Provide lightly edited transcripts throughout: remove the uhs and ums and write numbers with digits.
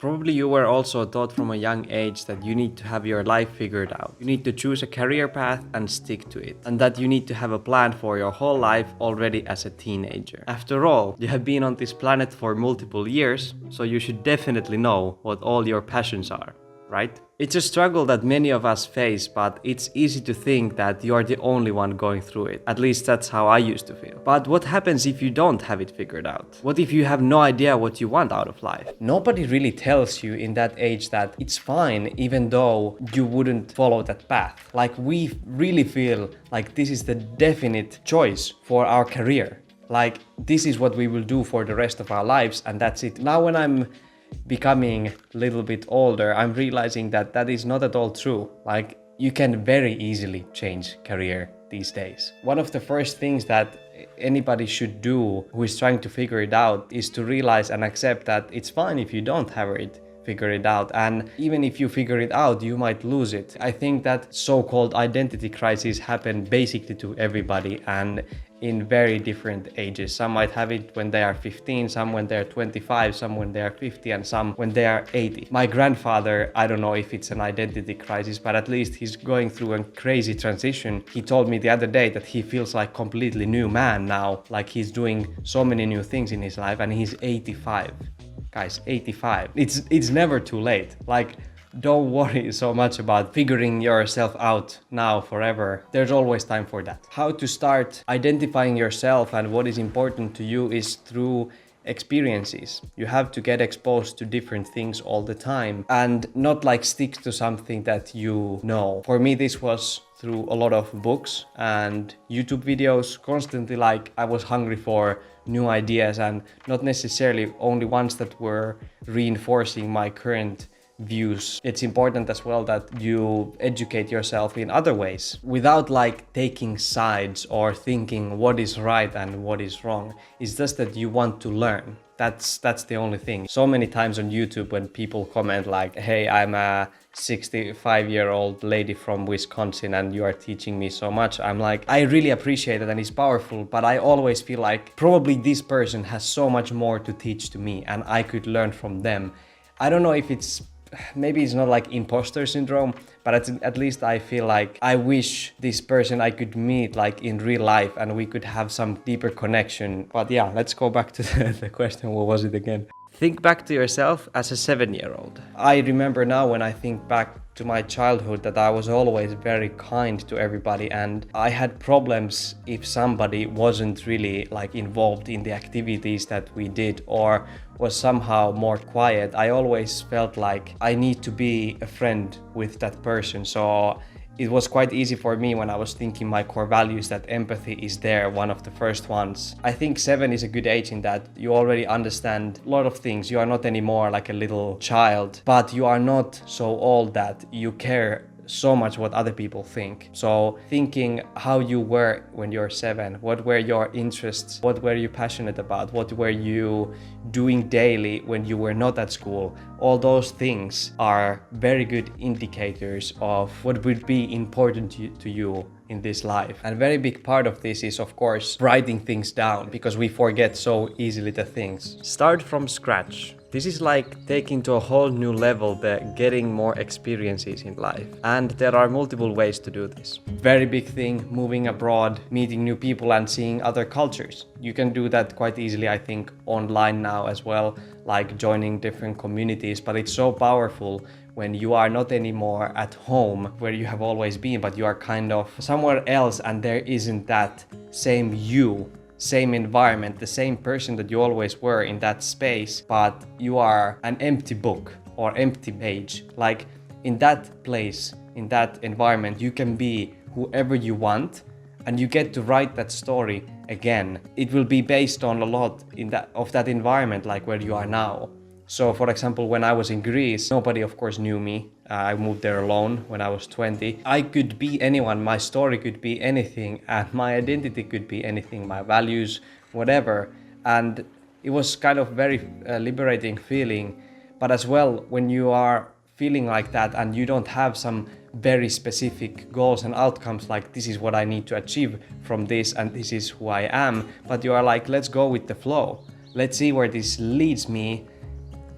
Probably you were also taught from a young age that you need to have your life figured out. You need to choose a career path and stick to it. And that you need to have a plan for your whole life already as a teenager. After all, you have been on this planet for multiple years, so you should definitely know what all your passions are, right? It's a struggle that many of us face, but it's easy to think that you're the only one going through it. At least that's how I used to feel. But what happens if you don't have it figured out? What if you have no idea what you want out of life? Nobody really tells you in that age that it's fine even though you wouldn't follow that path. Like, we really feel like this is the definite choice for our career. Like, this is what we will do for the rest of our lives, and that's it. Now when I'm becoming a little bit older, I'm realizing that that is not at all true. Like, you can very easily change career these days. One of the first things that anybody should do who is trying to figure it out is to realize and accept that it's fine if you don't have it figure it out, and even if you figure it out, you might lose it. I think that so-called identity crisis happen basically to everybody and in very different ages. Some might have it when they are 15, some when they're 25, some when they are 50, and some when they are 80. My grandfather, I don't know if it's an identity crisis, but at least he's going through a crazy transition. He told me the other day that he feels like completely new man now, like he's doing so many new things in his life, and he's 85. Guys, 85. It's never too late. Like, don't worry so much about figuring yourself out now forever. There's always time for that. How to start identifying yourself and what is important to you is through experiences. You have to get exposed to different things all the time and not like stick to something that you know. For me, this was through a lot of books and YouTube videos. Constantly, like, I was hungry for new ideas and not necessarily only ones that were reinforcing my current views. It's important as well that you educate yourself in other ways without like taking sides or thinking what is right and what is wrong. It's just that you want to learn. That's the only thing. So many times on YouTube when people comment like, hey, I'm a 65-year-old lady from Wisconsin and you are teaching me so much. I'm like, I really appreciate it and it's powerful, but I always feel like probably this person has so much more to teach to me and I could learn from them. I don't know if maybe it's not like imposter syndrome, but at least I feel like I wish this person I could meet like in real life and we could have some deeper connection. But yeah, let's go back to the question. What was it again? Think back to yourself as a 7-year-old. I remember now when I think back to my childhood that I was always very kind to everybody and I had problems if somebody wasn't really like involved in the activities that we did or was somehow more quiet. I always felt like I need to be a friend with that person. So it was quite easy for me when I was thinking my core values that empathy is there, one of the first ones. I think 7 is a good age in that you already understand a lot of things. You are not anymore like a little child, but you are not so old that you care so much what other people think. So thinking how you were when you're 7, what were your interests, what were you passionate about, what were you doing daily when you were not at school, all those things are very good indicators of what would be important to you in this life. And a very big part of this is, of course, writing things down because we forget so easily the things. Start from scratch. This is like taking to a whole new level the getting more experiences in life. And there are multiple ways to do this. Very big thing, moving abroad, meeting new people and seeing other cultures. You can do that quite easily, I think, online now as well, like joining different communities, but it's so powerful when you are not anymore at home where you have always been, but you are kind of somewhere else and there isn't that same you, same environment, the same person that you always were in that space, but you are an empty book or empty page. Like in that place, in that environment, you can be whoever you want and you get to write that story again. It will be based on a lot of that environment, like where you are now. So for example, when I was in Greece, nobody of course knew me. I moved there alone when I was 20. I could be anyone, my story could be anything, and my identity could be anything, my values, whatever. And it was kind of very liberating feeling. But as well, when you are feeling like that and you don't have some very specific goals and outcomes, like this is what I need to achieve from this and this is who I am, but you are like, let's go with the flow. Let's see where this leads me.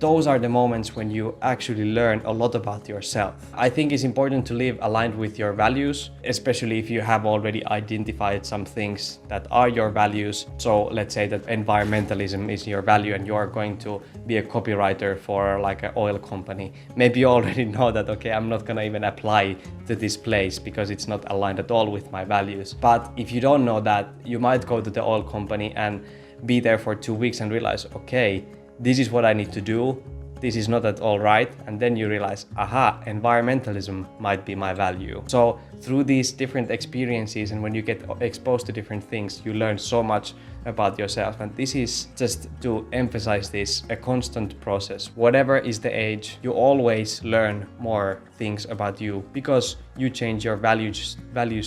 those are the moments when you actually learn a lot about yourself. I think it's important to live aligned with your values, especially if you have already identified some things that are your values. So let's say that environmentalism is your value and you are going to be a copywriter for like an oil company. Maybe you already know that, okay, I'm not gonna even apply to this place because it's not aligned at all with my values. But if you don't know that, you might go to the oil company and be there for 2 weeks and realize, okay, this is what I need to do, this is not at all right, and then you realize, aha, environmentalism might be my value. So through these different experiences and when you get exposed to different things, you learn so much about yourself. And this is, just to emphasize this, a constant process. Whatever is the age, you always learn more things about you because you change, your values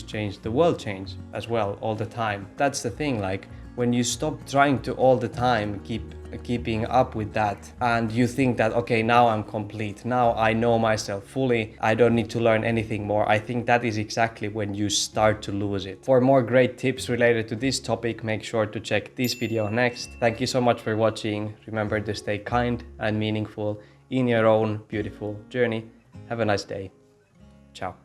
change, the world change as well all the time. That's the thing, like when you stop trying to all the time keeping up with that and you think that, okay, now I'm complete, now I know myself fully, I don't need to learn anything more, I think that is exactly when you start to lose it. For more great tips related to this topic, make sure to check this video next. Thank you so much for watching. Remember to stay kind and meaningful in your own beautiful journey. Have a nice day. Ciao.